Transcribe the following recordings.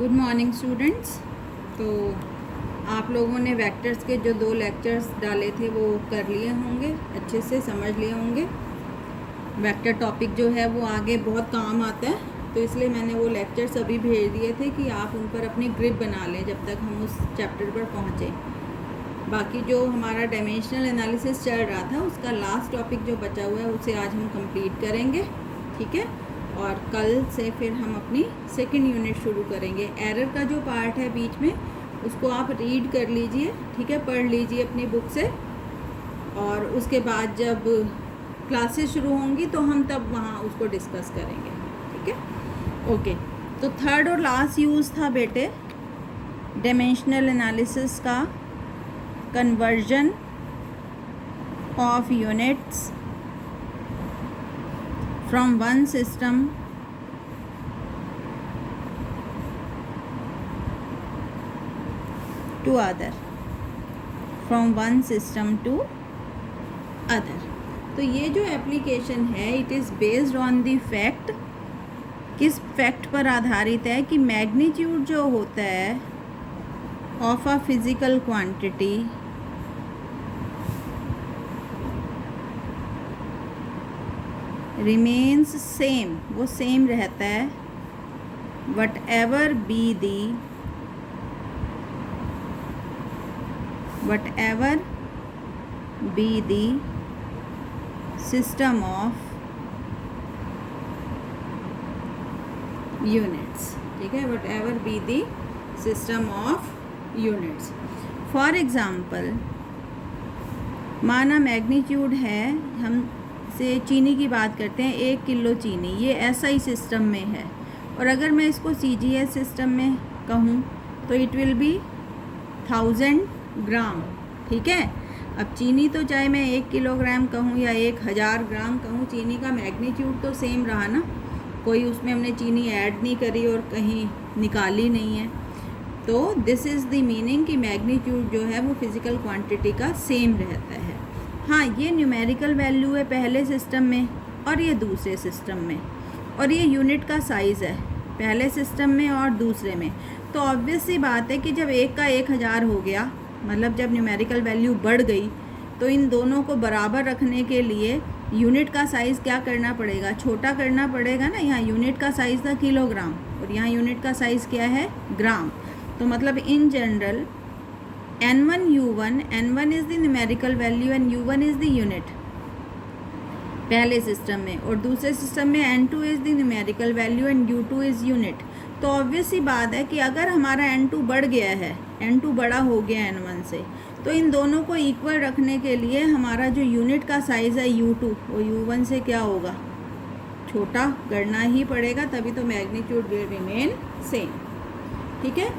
Good morning students. तो आप लोगों ने वेक्टर्स के जो 2 लेक्चर्स डाले थे वो कर लिए होंगे, अच्छे से समझ लिए होंगे। वेक्टर टॉपिक जो है वो आगे बहुत काम आता है, तो इसलिए मैंने वो लेक्चर्स अभी भेज दिए थे कि आप उन पर अपनी ग्रिप बना लें जब तक हम उस चैप्टर पर पहुँचें। बाकी जो हमारा डायमेंशनल एनालिसिस चल रहा था उसका लास्ट टॉपिक जो बचा हुआ है उसे आज हम कंप्लीट करेंगे, ठीक है। और कल से फिर हम अपनी सेकंड यूनिट शुरू करेंगे। एरर का जो पार्ट है बीच में उसको आप रीड कर लीजिए, ठीक है, पढ़ लीजिए अपनी बुक से। और उसके बाद जब क्लासेस शुरू होंगी तो हम तब वहाँ उसको डिस्कस करेंगे, ठीक है। ओके, तो थर्ड और लास्ट यूज़ था बेटे डायमेंशनल एनालिसिस का conversion of units from one system to other, from one system to other। तो ये जो एप्लीकेशन है it is based on the fact, किस फैक्ट पर आधारित है कि मैग्नीट्यूड जो होता है of a physical quantity remains same, वो सेम रहता है what ever be the system of units, ठीक है, what ever be the system of units. For example माना मैग्नीट्यूड है, हम से चीनी की बात करते हैं, 1 किलो चीनी, ये एसआई सिस्टम में है। और अगर मैं इसको सीजीएस सिस्टम में कहूँ तो इट विल बी 1000 ग्राम, ठीक है। अब चीनी तो चाहे मैं 1 किलोग्राम कहूँ या 1000 ग्राम कहूँ, चीनी का मैग्नीट्यूड तो सेम रहा ना, कोई उसमें हमने चीनी ऐड नहीं करी और कहीं निकाली नहीं है। तो दिस इज़ द मीनिंग कि मैग्नीट्यूड जो है वो फिज़िकल क्वांटिटी का सेम रहता है। हाँ, ये न्यूमेरिकल वैल्यू है पहले सिस्टम में और ये दूसरे सिस्टम में, और ये यूनिट का साइज़ है पहले सिस्टम में और दूसरे में। तो ऑब्वियस सी बात है कि जब एक का 1000 हो गया, मतलब जब न्यूमेरिकल वैल्यू बढ़ गई, तो इन दोनों को बराबर रखने के लिए यूनिट का साइज़ क्या करना पड़ेगा, छोटा करना पड़ेगा ना। यहाँ यूनिट का साइज़ था किलोग्राम और यहाँ यूनिट का साइज़ क्या है, ग्राम। तो मतलब in general N1 U1, N1 is the numerical value and U1 is the unit पहले सिस्टम में, और दूसरे सिस्टम में N2 is the numerical value and U2 is unit। तो ऑब्वियस सी बात है कि अगर हमारा N2 बढ़ गया है, N2 बड़ा हो गया N1 से, तो इन दोनों को इक्वल रखने के लिए हमारा जो यूनिट का साइज़ है U2 वो U1 से क्या होगा, छोटा करना ही पड़ेगा, तभी तो मैग्नीट्यूड विल रिमेन सेम, ठीक है।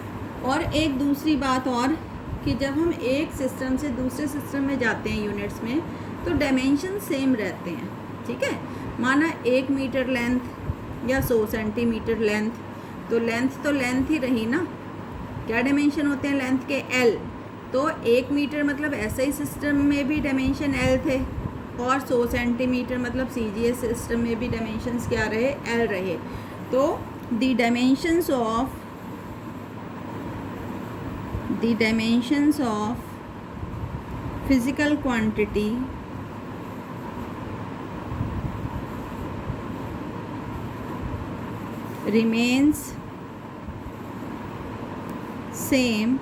और एक दूसरी बात और कि जब हम एक सिस्टम से दूसरे सिस्टम में जाते हैं यूनिट्स में, तो डायमेंशन सेम रहते हैं, ठीक है। माना 1 मीटर लेंथ या 100 सेंटीमीटर लेंथ, तो लेंथ ही रही ना। क्या डायमेंशन होते हैं लेंथ के, L। तो 1 मीटर मतलब ऐसा ही सिस्टम में भी डायमेंशन L थे, और 100 सेंटीमीटर मतलब सीजीएस सिस्टम में भी डायमेंशंस क्या रहे, L रहे। तो the dimensions of physical quantity remains same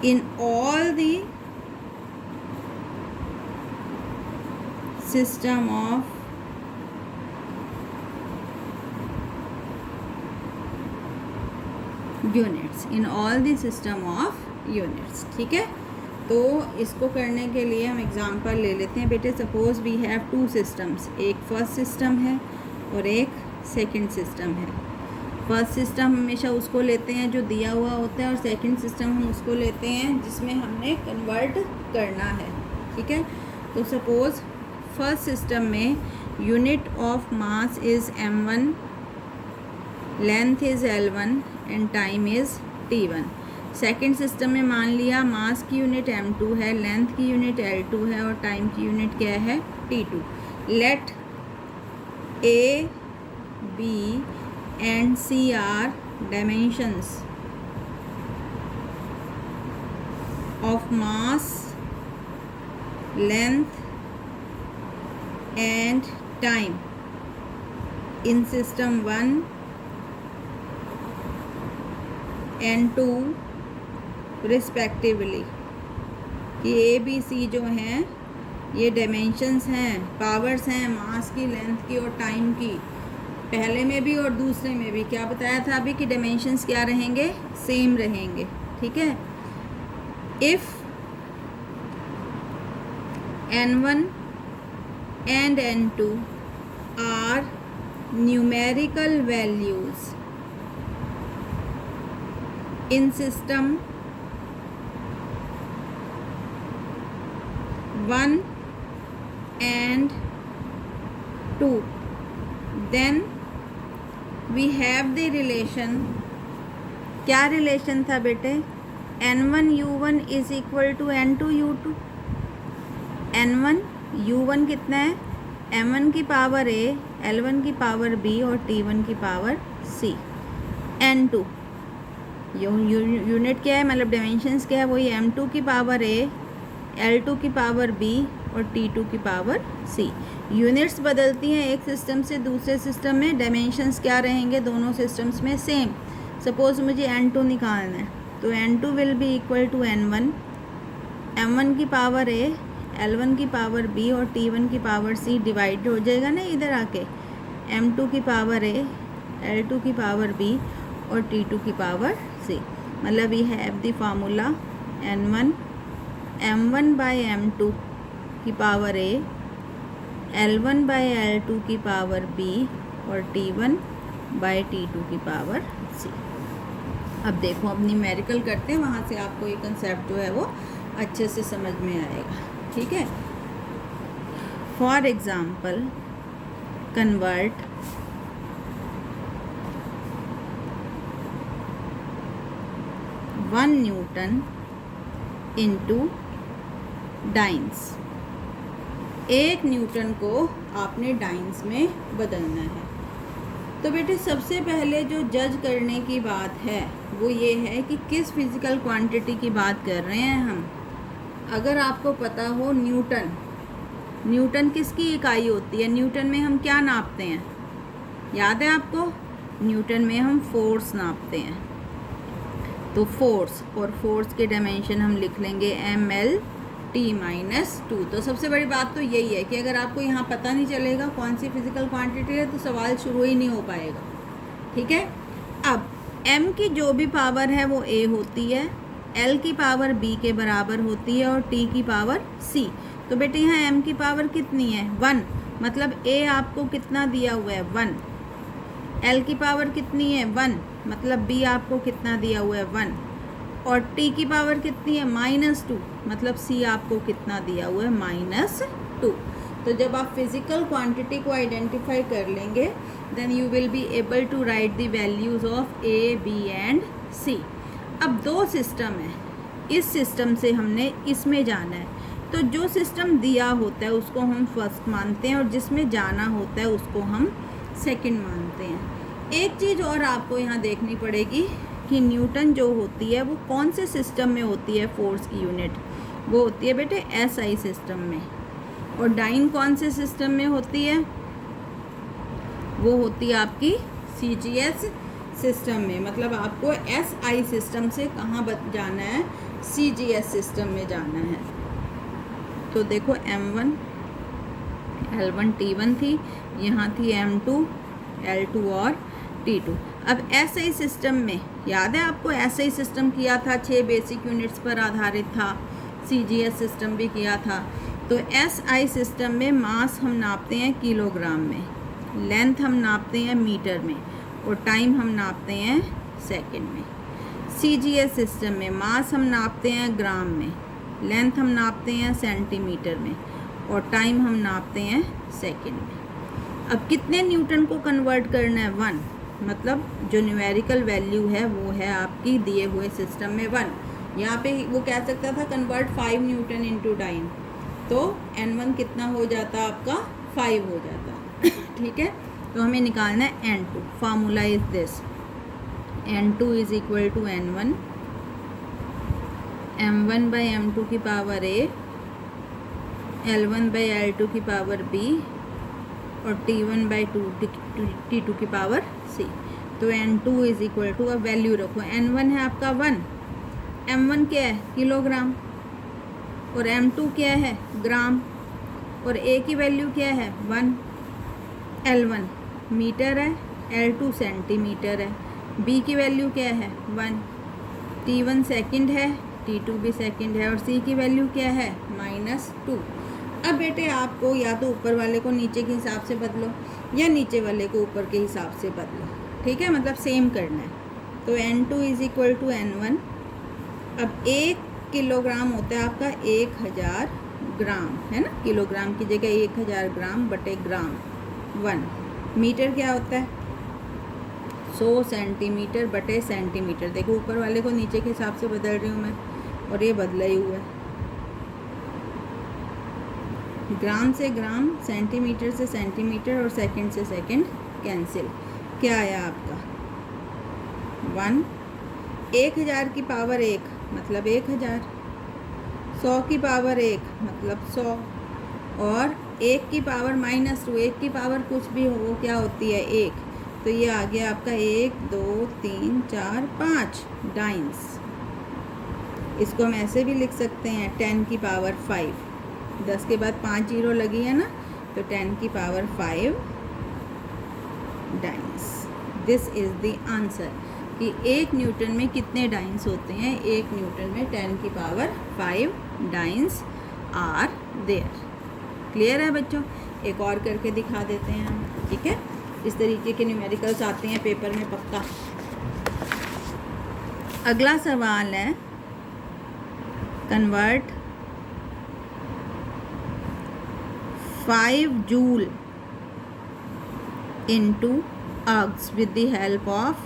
in all the system of units, in all the system of units, ठीक है। तो इसको करने के लिए हम एग्जांपल ले लेते हैं बेटे। सपोज वी हैव 2 सिस्टम्स, एक फर्स्ट सिस्टम है और एक सेकंड सिस्टम है। फर्स्ट सिस्टम हमेशा उसको लेते हैं जो दिया हुआ होता है, और सेकंड सिस्टम हम उसको लेते हैं जिसमें हमने कन्वर्ट करना है, ठीक है। तो सपोज फर्स्ट सिस्टम में unit of mass is m1, length is L1 and time is T1। Second system में मान लिया मास की यूनिट m2 है, लेंथ की यूनिट L2 है और टाइम की यूनिट क्या है, T2। Let A, B and C are dimensions of mass, length and time in system 1 and 2 respectively, कि ए बी सी जो हैं ये डायमेंशंस हैं, पावर्स हैं मास की, लेंथ की और टाइम की। पहले में भी और दूसरे में भी क्या बताया था अभी कि डायमेंशंस क्या रहेंगे, सेम रहेंगे। ठीक है। If n1 and n2 are numerical values in system 1 and 2, then we have the relation। क्या रिलेशन था बेटे, n1 u1 is equal to n2 u2। n1 u1 कितना है, m1 की पावर a, l1 की पावर b और t1 की power c। n2 unit क्या है, मतलब डायमेंशंस क्या है, वही m2 की पावर a, L2 की पावर B और T2 की पावर C। यूनिट्स बदलती हैं एक सिस्टम से दूसरे सिस्टम में, डायमेंशंस क्या रहेंगे दोनों सिस्टम्स में, सेम। सपोज़ मुझे n2 निकालना है तो n2 will be equal to n1, m1 की पावर A, L1 की पावर B और T1 की पावर C डिवाइड हो जाएगा ना इधर आके, m2 की पावर A, L2 की पावर B और T2 की पावर C। मतलब we have the formula n1 m1 by m2 की power a, l1 by l2 की पावर b और t1 बाई t2 की पावर c। अब देखो अब न्यूमेरिकल करते हैं, वहाँ से आपको ये कंसेप्ट जो है वो अच्छे से समझ में आएगा। ठीक है। For example convert 1 Newton into dance. 1 Newton को आपने डाइन्स में बदलना है। तो बेटे सबसे पहले जो जज करने की बात है वो ये है कि किस फिज़िकल क्वांटिटी की बात कर रहे हैं हम। अगर आपको पता हो न्यूटन किसकी इकाई होती है, न्यूटन में हम क्या नापते हैं, याद है आपको, न्यूटन में हम फोर्स नापते हैं। तो फोर्स, और फोर्स के डायमेंशन हम लिख लेंगे mL/T-2। तो सबसे बड़ी बात तो यही है कि अगर आपको यहाँ पता नहीं चलेगा कौन सी फिज़िकल क्वांटिटी है तो सवाल शुरू ही नहीं हो पाएगा। ठीक है। अब m की जो भी पावर है वो a होती है, l की पावर b के बराबर होती है और t की पावर c। तो बेटे यहाँ m की पावर कितनी है, 1, मतलब a आपको कितना दिया हुआ है, 1। l की पावर कितनी है, 1, मतलब b आपको कितना दिया हुआ है, 1। और t की पावर कितनी है, -2, मतलब c आपको कितना दिया हुआ है, -2। तो जब आप फिज़िकल क्वांटिटी को आइडेंटिफाई कर लेंगे then you will be able to write the values of a, b and c। अब 2 सिस्टम है, इस सिस्टम से हमने इसमें जाना है। तो जो सिस्टम दिया होता है उसको हम फर्स्ट मानते हैं और जिसमें जाना होता है उसको हम सेकंड मानते हैं। एक चीज़ और आपको यहाँ देखनी पड़ेगी कि न्यूटन जो होती है वो कौन से सिस्टम में होती है, फोर्स की यूनिट वो होती है बेटे SI सिस्टम में। और डाइन कौन से सिस्टम में होती है, वो होती है आपकी CGS सिस्टम में। मतलब आपको SI सिस्टम से कहाँ जाना है, CGS सिस्टम में जाना है। तो देखो M1 L1 T1 थी, यहाँ थी M2 L2 और T2। अब SI सिस्टम में याद है आपको, SI सिस्टम किया था 6 बेसिक यूनिट्स पर आधारित था, CGS सिस्टम भी किया था। तो SI सिस्टम में मास हम नापते हैं किलोग्राम में, लेंथ हम नापते हैं मीटर में और टाइम हम नापते हैं सेकंड में। CGS सिस्टम में मास हम नापते हैं ग्राम में, लेंथ हम नापते हैं सेंटीमीटर में और टाइम हम नापते हैं सेकंड में। अब कितने न्यूटन को कन्वर्ट करना है, 1, मतलब जो न्यूमेरिकल वैल्यू है वो है आपकी दिए हुए सिस्टम में 1। यहाँ पे वो कह सकता था कन्वर्ट 5 न्यूटन इंटू डाइन, तो N1 कितना हो जाता आपका, 5 हो जाता। ठीक है। तो हमें निकालना है N2। Formula is this, N2 is equal to N1, M1 by M2 की power A, L1 by L2 की पावर B और T1 बाई T2 की पावर C। तो N2 इज इक्वल टू, अब वैल्यू रखो, N1 है आपका 1, M1 क्या है किलोग्राम, और M2 क्या है ग्राम, और A की वैल्यू क्या है 1, L1 मीटर है, L2 सेंटीमीटर है, B की वैल्यू क्या है 1, T1 सेकंड है, T2 भी सेकंड है, और C की वैल्यू क्या है -2। अब बेटे आपको या तो ऊपर वाले को नीचे के हिसाब से बदलो या नीचे वाले को ऊपर के हिसाब से बदलो, ठीक है, मतलब सेम करना है। तो N2 is equal to N1। अब 1 किलोग्राम होता है आपका 1000 ग्राम, है ना, किलोग्राम की जगह 1000 ग्राम बटे ग्राम 1। मीटर क्या होता है 100 सेंटीमीटर बटे सेंटीमीटर। देखो ऊपर वाले को नीचे के हिसाब से बदल रही हूँ मैं, और ये बदला ही हुआ है। ग्राम से ग्राम, सेंटीमीटर से सेंटीमीटर और सेकंड से सेकंड कैंसिल। क्या आया आपका 1। 1000 की पावर 1 मतलब 1000, 100 की पावर 1 मतलब 100, और 1 की पावर -2, 1 की पावर कुछ भी हो वो क्या होती है 1। तो ये आ गया आपका 1 2 3 4 5 डाइन्स। इसको हम ऐसे भी लिख सकते हैं 10 की पावर 5, 10 के बाद 5 जीरो लगी है ना, तो 10 की power 5 dance. This is the answer कि 1 न्यूटन में कितने डाइन्स होते हैं। 1 न्यूटन में 10 की power 5 dynes are there. Clear है बच्चों? एक और करके दिखा देते हैं हम, ठीक है। इस तरीके के न्यूमेरिकल्स आते हैं पेपर में पक्का। अगला सवाल है convert 5 joule into ergs with the help of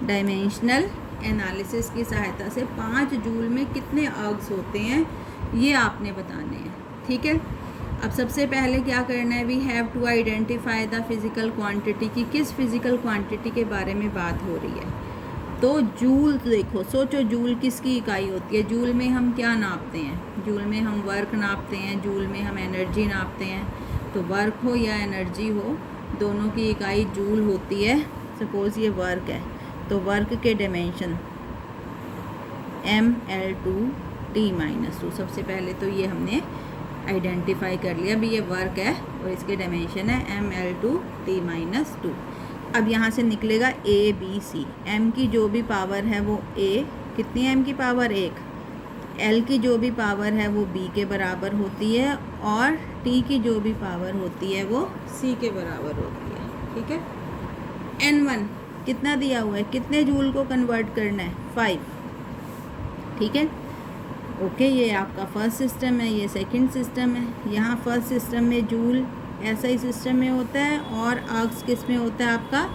dimensional analysis की सहायता से 5 जूल में कितने अर्ग्स होते हैं ये आपने बताने हैं, ठीक है। अब सबसे पहले क्या करना है, we have to identify the physical quantity की किस फिज़िकल क्वांटिटी के बारे में बात हो रही है। तो जूल देखो, सोचो जूल किसकी इकाई होती है। जूल में हम क्या नापते हैं, जूल में हम वर्क नापते हैं, जूल में हम एनर्जी नापते हैं। तो वर्क हो या एनर्जी हो, दोनों की इकाई जूल होती है। सपोज़ ये वर्क है तो वर्क के डायमेंशन mL2T-2। सबसे पहले तो ये हमने आइडेंटिफाई कर लिया, अभी ये वर्क है और इसके डायमेंशन है mL2T-2। अब यहाँ से निकलेगा ABC। m की जो भी पावर है वो a, कितनी m की पावर 1, l की जो भी पावर है वो b के बराबर होती है, और t की जो भी पावर होती है वो c के बराबर होती है, ठीक है। n1 कितना दिया हुआ है, कितने जूल को कन्वर्ट करना है 5, ठीक है। ओके, ये आपका फर्स्ट सिस्टम है, ये सेकंड सिस्टम है। यहाँ फर्स्ट सिस्टम में जूल ऐसा ही सिस्टम में होता है, और अर्ग्स किस में होता है आपका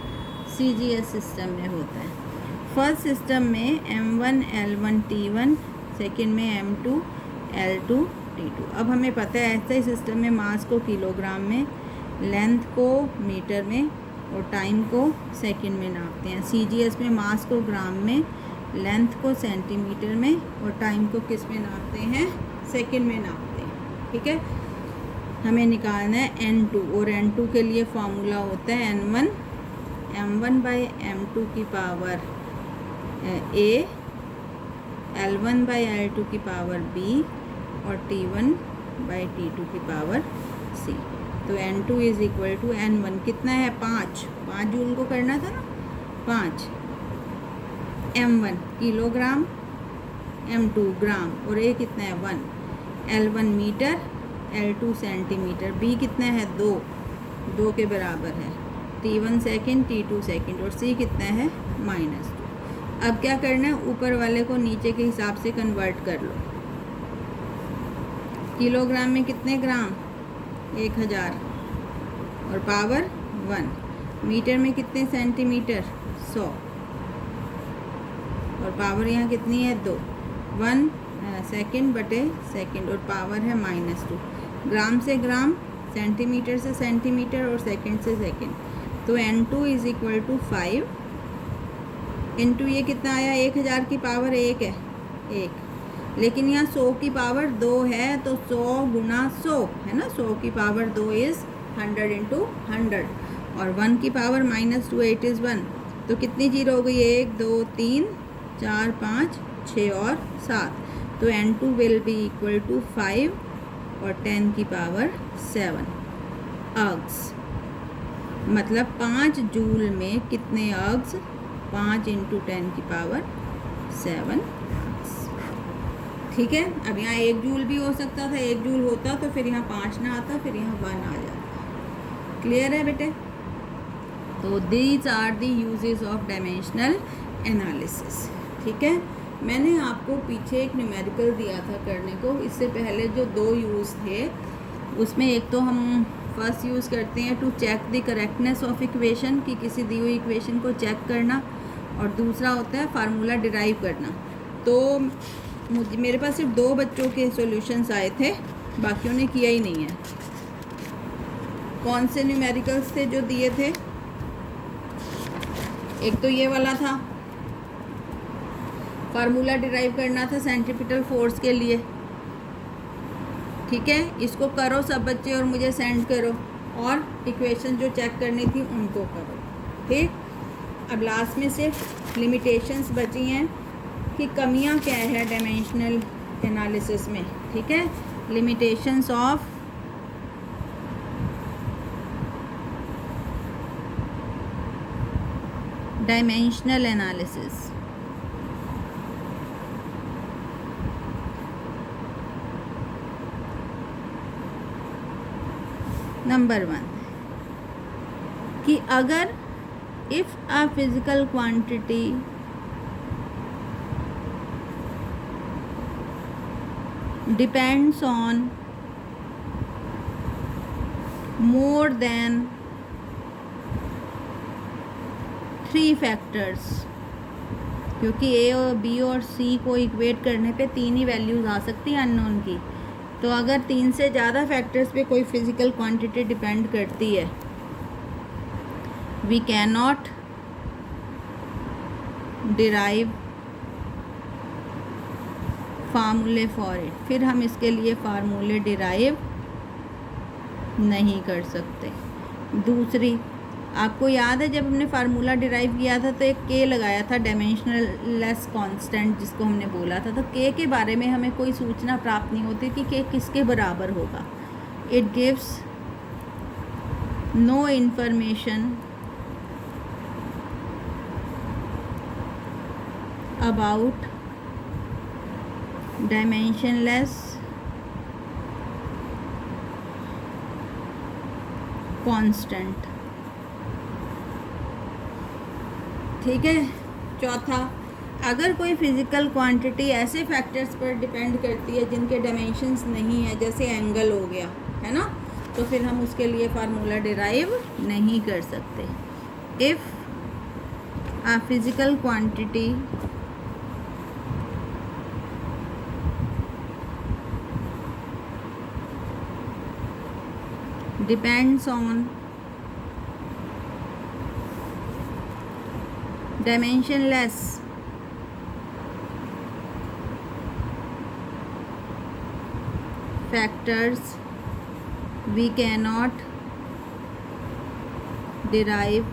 CGS सिस्टम में होता है। फर्स्ट सिस्टम में M1 L1 T1, सेकंड में M2 L2 T2। अब हमें पता है ऐसा ही सिस्टम में मास को किलोग्राम में, लेंथ को मीटर में और टाइम को सेकंड में नापते हैं। CGS में मास को ग्राम में, लेंथ को सेंटीमीटर में और टाइम को किस में नापते हैं, सेकंड में नापते हैं, ठीक है। हमें निकालना है N2, और N2 के लिए फार्मूला होता है N1 M1 बाई M2 की power A, L1 by L2 की पावर B और T1 बाई T2 की पावर C। तो N2 is equal to N1 कितना है 5 जूल को करना था ना, 5, M1 किलोग्राम, M2 ग्राम, और A कितना है 1, L1 metre, L2 centimetre, B कितना है 2 के बराबर है, T1 सेकंड, T2 सेकंड, और C कितना है -2। अब क्या करना है, ऊपर वाले को नीचे के हिसाब से कन्वर्ट कर लो। किलोग्राम में कितने ग्राम 1000 और पावर 1, मीटर में कितने सेंटीमीटर 100, और पावर यहाँ कितनी है 2, 1 सेकंड बटे सेकंड, और पावर है -2। ग्राम से ग्राम, सेंटीमीटर से सेंटीमीटर और सेकंड से सेकंड। तो n2 is equal to 5 into ये कितना आया, 1000 की पावर 1 है 1, लेकिन यहाँ 100 की पावर 2 है, तो 100 गुना 100 है ना, 100 की पावर 2 इज़ 100 इंटू 100, और 1 की पावर -2 8 इज़ 1, तो कितनी जीरो हो गई, 1 2 3 4 5 6 और 7, तो n2 will be equal to 5 और 10 की पावर 7 अर्ग्स, मतलब 5 जूल में कितने अर्ग्स, 5 इंटू 10 की पावर 7 अर्ग्स। ठीक है, अब यहाँ 1 जूल भी हो सकता था, 1 जूल होता तो फिर यहाँ 5 ना आता, फिर यहाँ 1 आ जाता। क्लियर है बेटे? तो these are the uses of dimensional analysis. ठीक है, मैंने आपको पीछे एक न्यूमेरिकल दिया था करने को, इससे पहले जो 2 यूज़ थे उसमें एक तो हम फर्स्ट यूज़ करते हैं to check the correctness of equation, कि किसी दी हुई इक्वेशन को चेक करना, और दूसरा होता है फार्मूला डिराइव करना। तो मेरे पास सिर्फ 2 बच्चों के सॉल्यूशंस आए थे, बाकियों ने किया ही नहीं है। कौन से न्यूमेरिकल्स थे जो दिए थे? एक तो ये वाला था, फार्मूला डिराइव करना था सेंट्रीपिटल फोर्स के लिए। ठीक है, इसको करो सब बच्चे और मुझे सेंड करो, और इक्वेशन जो चेक करनी थी उनको करो। ठीक, अब लास्ट में सिर्फ लिमिटेशंस बची हैं कि कमियां क्या है डायमेंशनल एनालिसिस में। ठीक है, limitations of dimensional analysis. Number 1 कि अगर if a physical quantity depends on more than 3 factors, क्योंकि ए और बी और सी को इक्वेट करने पे 3 ही वैल्यूज़ आ सकती हैं अननोन की, तो अगर 3 से ज़्यादा फैक्टर्स पे कोई फिज़िकल क्वांटिटी डिपेंड करती है, वी कैन नॉट डिराइव फार्मूले फॉर इट, फिर हम इसके लिए फार्मूले डिराइव नहीं कर सकते। दूसरी, आपको याद है जब हमने फार्मूला डिराइव किया था तो एक के लगाया था, डायमेंशनल लेस कांस्टेंट जिसको हमने बोला था, तो के के बारे में हमें कोई सूचना प्राप्त नहीं होती कि के किसके बराबर होगा। It gives no information about dimensionless constant. ठीक है, चौथा, अगर कोई फिज़िकल क्वांटिटी ऐसे फैक्टर्स पर डिपेंड करती है जिनके डायमेंशंस नहीं है, जैसे एंगल हो गया है ना, तो फिर हम उसके लिए फार्मूला डिराइव नहीं कर सकते। If a physical quantity depends on dimensionless factors, we cannot derive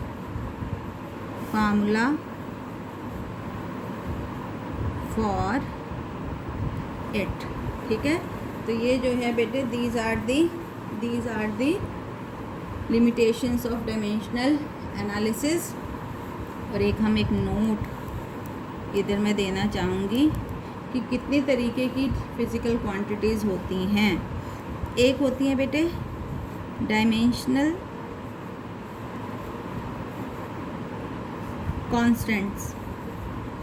formula for it। ठीक है, तो ये जो है बेटे these are the limitations of dimensional analysis। और हम एक नोट इधर मैं देना चाहूँगी कि कितने तरीके की फिज़िकल क्वांटिटीज़ होती हैं। एक होती हैं बेटे डायमेंशनल कांस्टेंट्स,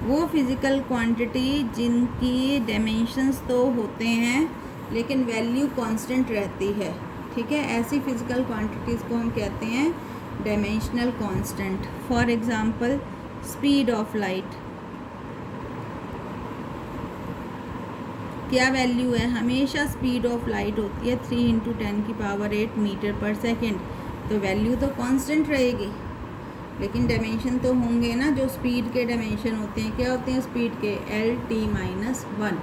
वो फिज़िकल क्वांटिटी जिनकी डायमेंशंस तो होते हैं लेकिन वैल्यू कांस्टेंट रहती है। ठीक है, ऐसी फिज़िकल क्वांटिटीज़ को हम कहते हैं dimensional constant. For example speed of light, क्या वैल्यू है, हमेशा स्पीड ऑफ लाइट होती है 3 × 10⁸ मीटर पर सेकेंड, तो वैल्यू तो कांस्टेंट रहेगी। लेकिन डायमेंशन तो होंगे ना, जो स्पीड के डायमेंशन होते हैं, क्या होते हैं स्पीड के, LT-1,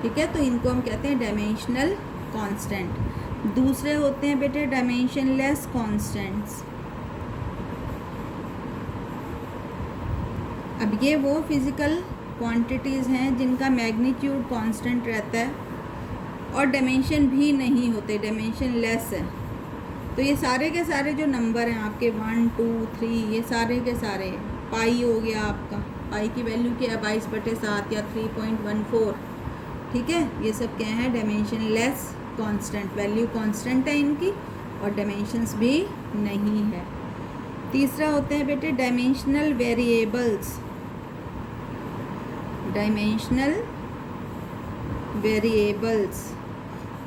ठीक है। तो इनको हम कहते हैं डायमेंशनल कांस्टेंट। दूसरे होते हैं बेटे डायमेंशनलेस कांस्टेंट्स। अब ये वो फिज़िकल क्वांटिटीज़ हैं जिनका मैग्नीट्यूड कांस्टेंट रहता है और डायमेंशन भी नहीं होते, डायमेंशन लेस है। तो ये सारे के सारे जो नंबर हैं आपके 1, 2, 3, ये सारे के सारे, पाई हो गया आपका, पाई की वैल्यू क्या है 22/7 या 3.14, ठीक है। ये सब क्या है, dimension less constant, value constant है इनकी और डायमेंशंस भी नहीं है। तीसरा होते हैं बेटे dimensional variables. Dimensional variables,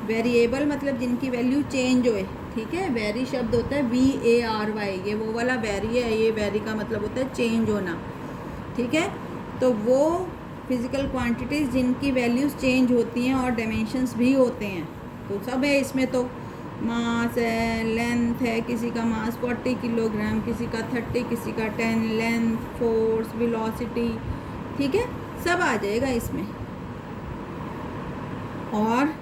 variable मतलब जिनकी वैल्यू चेंज होए, ठीक है। वेरी शब्द होता है VARY, ये वो वाला वेरी है, ये वेरी का मतलब होता है चेंज होना, ठीक है। तो वो फिज़िकल क्वांटिटीज़ जिनकी वैल्यूज़ चेंज होती हैं और डायमेंशंस भी होते हैं, तो सब है इसमें। तो मास है, लेंथ है, किसी का मास 40 किलोग्राम, किसी का 30, किसी का 10, लेंथ, फोर्स, वेलोसिटी, ठीक है, सब आ जाएगा इसमें। और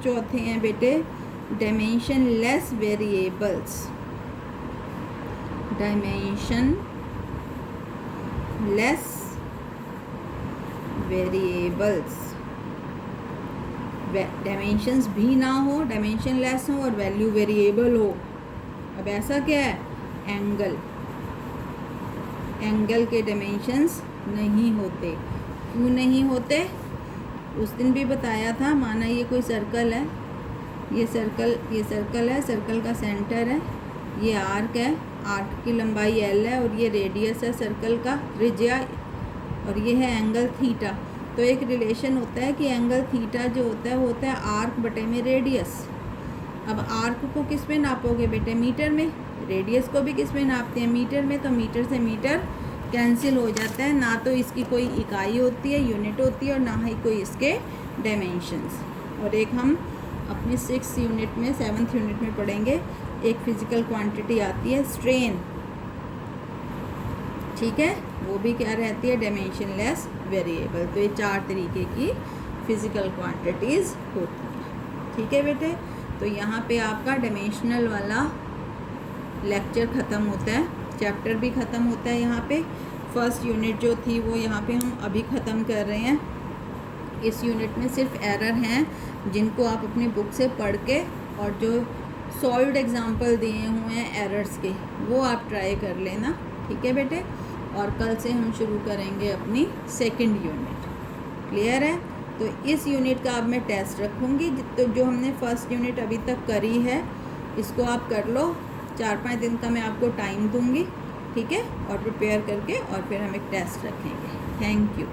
चौथे हैं बेटे dimension less variables. Dimension less variables, dimensions भी ना हो, डायमेंशन लेस हो और वैल्यू वेरिएबल हो। अब ऐसा क्या है, एंगल, एंगल के डायमेंशंस नहीं होते। क्यों नहीं होते, उस दिन भी बताया था। माना ये कोई सर्कल है, ये सर्कल है, सर्कल का सेंटर है, ये आर्क है, आर्क की लंबाई L है और ये रेडियस है सर्कल का, त्रिज्या, और ये है एंगल थीटा। तो एक रिलेशन होता है कि एंगल थीटा जो होता है वो होता है आर्क बटे में रेडियस। अब आर्क को किस में नापोगे बेटे, मीटर में, रेडियस को भी किस में नापते हैं, मीटर में। तो मीटर से मीटर कैंसिल हो जाता है, ना तो इसकी कोई इकाई होती है, यूनिट होती है, और ना ही कोई इसके डायमेंशंस। और एक हम अपनी 6th यूनिट में 7th यूनिट में पढ़ेंगे, एक फिज़िकल क्वांटिटी आती है स्ट्रेन, ठीक है, वो भी क्या रहती है, डायमेंशन लेस वेरिएबल। तो ये 4 तरीके की फिज़िकल क्वांटिटीज़ होती हैं, ठीक है बेटे। तो यहाँ पे आपका डायमेंशनल वाला लेक्चर ख़त्म होता है, चैप्टर भी ख़त्म होता है यहाँ पे। फर्स्ट यूनिट जो थी वो यहाँ पे हम अभी ख़त्म कर रहे हैं। इस यूनिट में सिर्फ एरर हैं जिनको आप अपनी बुक से पढ़ के और जो सॉल्व्ड एग्जांपल दिए हुए हैं एरर्स के, वो आप ट्राई कर लेना, ठीक है बेटे। और कल से हम शुरू करेंगे अपनी 2nd यूनिट, क्लियर है। तो इस यूनिट का अब मैं टेस्ट रखूँगी, तो जो हमने फर्स्ट यूनिट अभी तक करी है इसको आप कर लो, 4-5 दिन का मैं आपको टाइम दूँगी, ठीक है, और प्रिपेयर करके और फिर हम एक टेस्ट रखेंगे। Thank you.